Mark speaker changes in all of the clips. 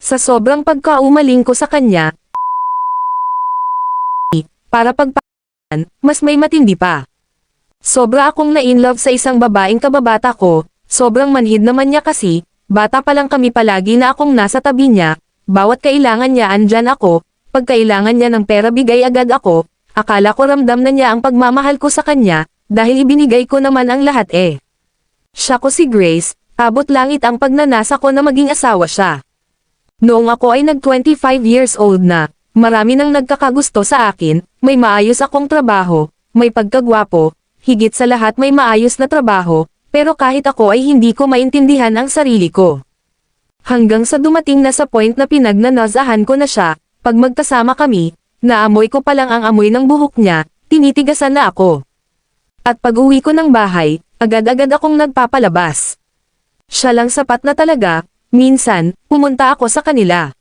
Speaker 1: Sa sobrang pagkaumaling ko sa kanya, para pagpapalan, mas may matindi pa. Sobra akong na-inlove sa isang babaeng kababata ko, sobrang manhid naman niya kasi, bata pa lang kami palagi na akong nasa tabi niya, bawat kailangan niya andyan ako, pag kailangan niya ng pera bigay agad ako, akala ko ramdam na niya ang pagmamahal ko sa kanya, dahil ibinigay ko naman ang lahat eh. Siya ko si Grace, abot langit ang pagnanasa ko na maging asawa siya. Noong ako ay nag-25 years old na, marami nang nagkakagusto sa akin, may maayos akong trabaho, may pagkagwapo, higit sa lahat may maayos na trabaho, pero kahit ako ay hindi ko maintindihan ang sarili ko. Hanggang sa dumating na sa point na pinagnanasahan ko na siya, pag magkasama kami, naamoy ko pa lang ang amoy ng buhok niya, tinitigasan na ako. At pag uwi ko ng bahay, agad-agad akong nagpapalabas. Siya lang sapat na talaga. Minsan, pumunta ako sa kanila.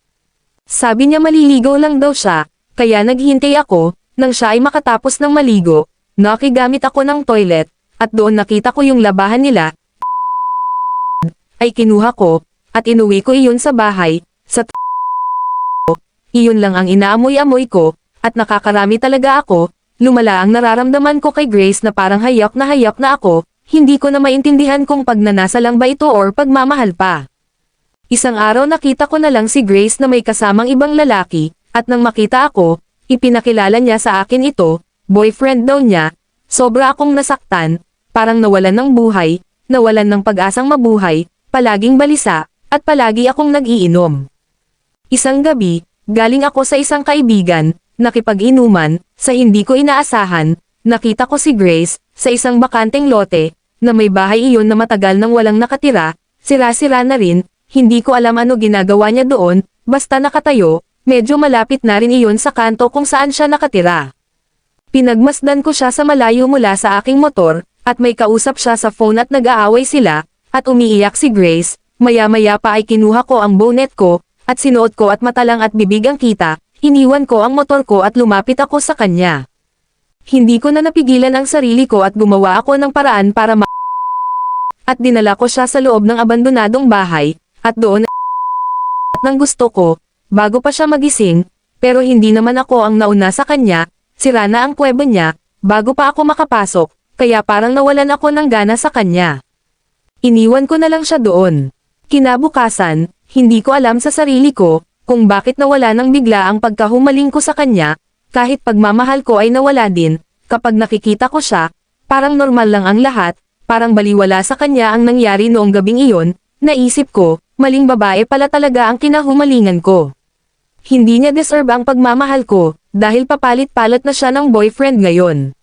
Speaker 1: Sabi niya maliligo lang daw siya, kaya naghihintay ako, nang siya ay makatapos ng maligo, nakigamit ako ng toilet, at doon nakita ko yung labahan nila, ay kinuha ko, at inuwi ko iyon sa bahay, iyon lang ang inaamoy-amoy ko, at nakakarami talaga ako, lumala ang nararamdaman ko kay Grace na parang hayak na ako, hindi ko na maintindihan kung pagnanasa lang ba ito or pagmamahal pa. Isang araw nakita ko na lang si Grace na may kasamang ibang lalaki, at nang makita ako, ipinakilala niya sa akin ito, boyfriend daw niya, sobra akong nasaktan, parang nawalan ng buhay, nawalan ng pag-asang mabuhay, palaging balisa, at palagi akong nag-iinom. Isang gabi, galing ako sa isang kaibigan, nakipag-inuman, sa hindi ko inaasahan, nakita ko si Grace, sa isang bakanteng lote, na may bahay iyon na matagal nang walang nakatira, sira-sira na rin. Hindi ko alam ano ginagawa niya doon, basta nakatayo, medyo malapit na rin iyon sa kanto kung saan siya nakatira. Pinagmasdan ko siya sa malayo mula sa aking motor, at may kausap siya sa phone at nag-aaway sila, at umiiyak si Grace, maya-maya pa ay kinuha ko ang bonnet ko, at sinuot ko at matalang at bibig ang kita, iniwan ko ang motor ko at lumapit ako sa kanya. Hindi ko na napigilan ang sarili ko at gumawa ako ng paraan para at dinala ko siya sa loob ng abandonadong bahay, at doon at nang gusto ko, bago pa siya magising, pero hindi naman ako ang nauna sa kanya, sira na ang kuweba niya, bago pa ako makapasok, kaya parang nawalan ako ng gana sa kanya. Iniwan ko na lang siya doon. Kinabukasan, hindi ko alam sa sarili ko, kung bakit nawala ng bigla ang pagkahumaling ko sa kanya, kahit pagmamahal ko ay nawala din, kapag nakikita ko siya, parang normal lang ang lahat, parang baliwala sa kanya ang nangyari noong gabing iyon, naisip ko, maling babae pala talaga ang kinahumalingan ko. Hindi niya deserve ang pagmamahal ko, dahil papalit-palit na siya ng boyfriend ngayon.